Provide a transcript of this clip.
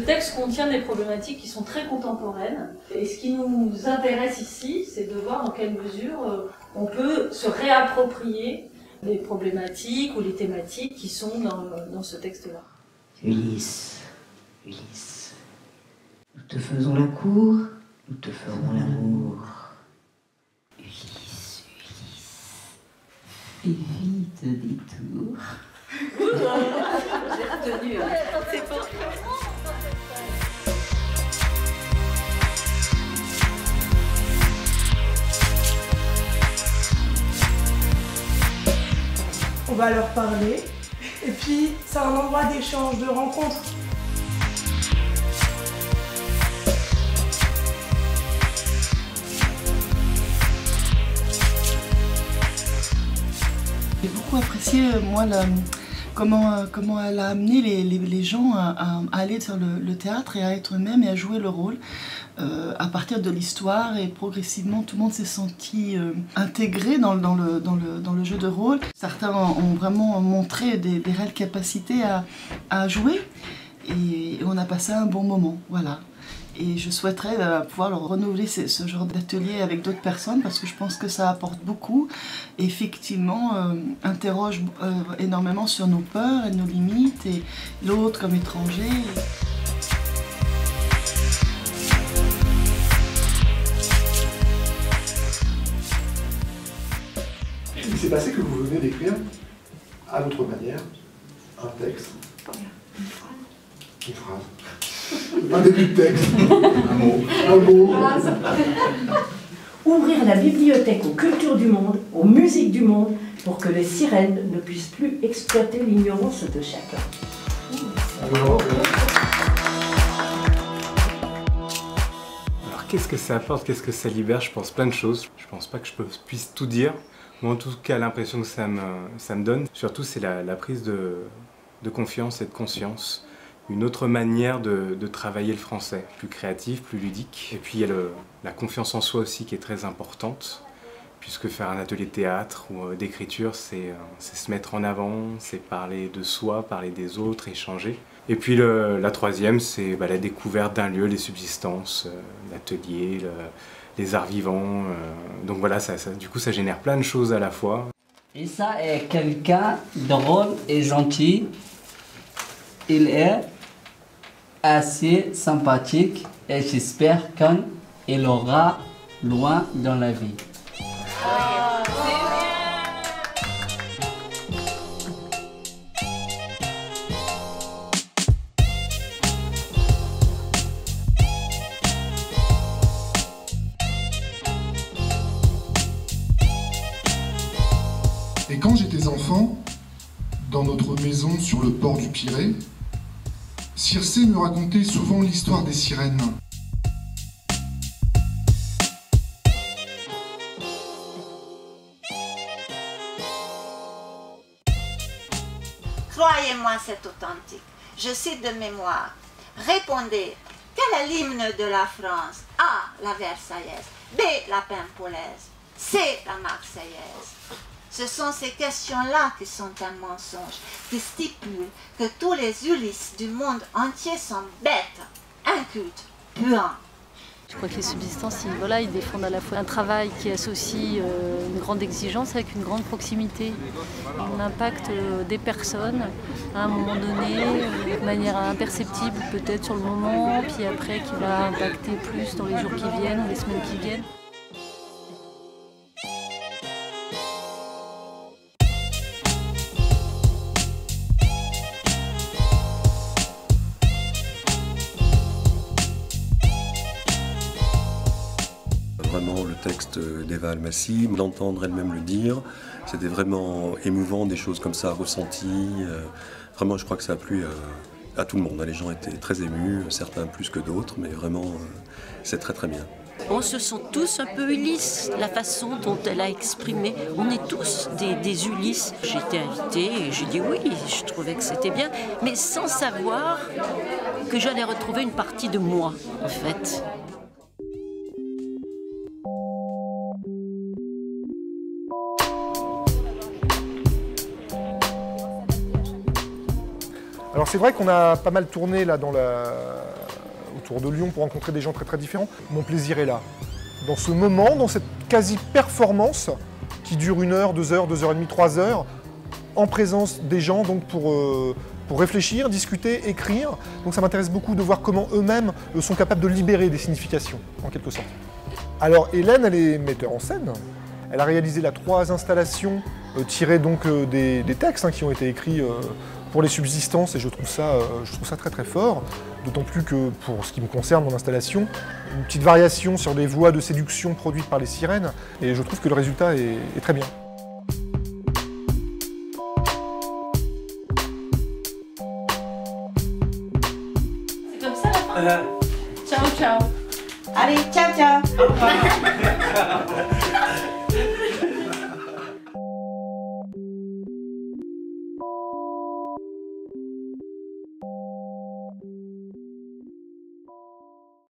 texte contient des problématiques qui sont très contemporaines. Et ce qui nous intéresse ici, c'est de voir dans quelle mesure on peut se réapproprier les problématiques ou les thématiques qui sont dans ce texte-là. Ulysse, Ulysse, nous te faisons la cour, nous te ferons l'amour. Ulysse, Ulysse, fais vite détour. J'ai retenu. C'est bon. On va leur parler, et puis c'est un endroit d'échange, de rencontre. J'ai beaucoup apprécié, moi, comment elle a amené les gens à aller sur le théâtre et à être eux-mêmes et à jouer le rôle à partir de l'histoire, et progressivement tout le monde s'est senti intégré dans le jeu de rôle. Certains ont vraiment montré des réelles capacités à jouer, et on a passé un bon moment, voilà. Et je souhaiterais pouvoir leur renouveler ce genre d'atelier avec d'autres personnes, parce que je pense que ça apporte beaucoup. Et effectivement, interroge énormément sur nos peurs et nos limites, et l'autre comme étranger. Il s'est passé que vous venez d'écrire, à votre manière, un texte. Une phrase. Un début de texte. Un mot. Un mot. Ouvrir la bibliothèque aux cultures du monde, aux musiques du monde, pour que les sirènes ne puissent plus exploiter l'ignorance de chacun. Alors qu'est-ce que ça apporte, qu'est-ce que ça libère? Je pense plein de choses. Je pense pas que je puisse tout dire, mais en tout cas l'impression que ça me donne, surtout c'est la prise de confiance et de conscience. Une autre manière de travailler le français, plus créatif, plus ludique. Et puis il y a la confiance en soi aussi qui est très importante, puisque faire un atelier de théâtre ou d'écriture, c'est se mettre en avant, c'est parler de soi, parler des autres, échanger. Et puis la troisième, c'est la découverte d'un lieu, les subsistances, l'atelier, les arts vivants. Donc voilà, du coup ça génère plein de choses à la fois. Issa est quelqu'un de drôle et gentil. Il est assez sympathique et j'espère qu'il aura loin dans la vie. Et quand j'étais enfant, dans notre maison sur le port du Pirée, Circé me racontait souvent l'histoire des sirènes. Croyez-moi, c'est authentique. Je cite de mémoire. Répondez, quel est l'hymne de la France? A. La Versaillaise. B. La Paimpolaise. C. La Marseillaise. Ce sont ces questions-là qui sont un mensonge, qui stipulent que tous les Ulysses du monde entier sont bêtes, incultes, puants. Je crois que les subsistances, ils défendent à la fois un travail qui associe une grande exigence avec une grande proximité. On impacte des personnes à un moment donné, de manière imperceptible peut-être sur le moment, puis après qui va impacter plus dans les jours qui viennent, les semaines qui viennent. Vraiment le texte d'Eva Almassi, d'entendre elle-même le dire, c'était vraiment émouvant, des choses comme ça ressenties. Vraiment, je crois que ça a plu à tout le monde. Les gens étaient très émus, certains plus que d'autres, mais vraiment, c'est très très bien. On se sent tous un peu Ulysse, la façon dont elle a exprimé. On est tous des Ulysses. J'ai été invitée et j'ai dit oui, je trouvais que c'était bien, mais sans savoir que j'allais retrouver une partie de moi, en fait. Alors c'est vrai qu'on a pas mal tourné là autour de Lyon pour rencontrer des gens très très différents. Mon plaisir est là. Dans ce moment, dans cette quasi-performance qui dure 1 heure, 2 heures, 2 heures et demie, 3 heures, en présence des gens donc pour réfléchir, discuter, écrire. Donc ça m'intéresse beaucoup de voir comment eux-mêmes sont capables de libérer des significations, en quelque sorte. Alors Hélène, elle est metteur en scène. Elle a réalisé 3 installations tirées donc des textes qui ont été écrits pour les subsistances et je trouve ça très très fort. D'autant plus que pour ce qui me concerne, mon installation, une petite variation sur des voix de séduction produites par les sirènes et je trouve que le résultat est très bien. C'est comme ça la fin. Ciao, ciao. Allez, ciao, ciao.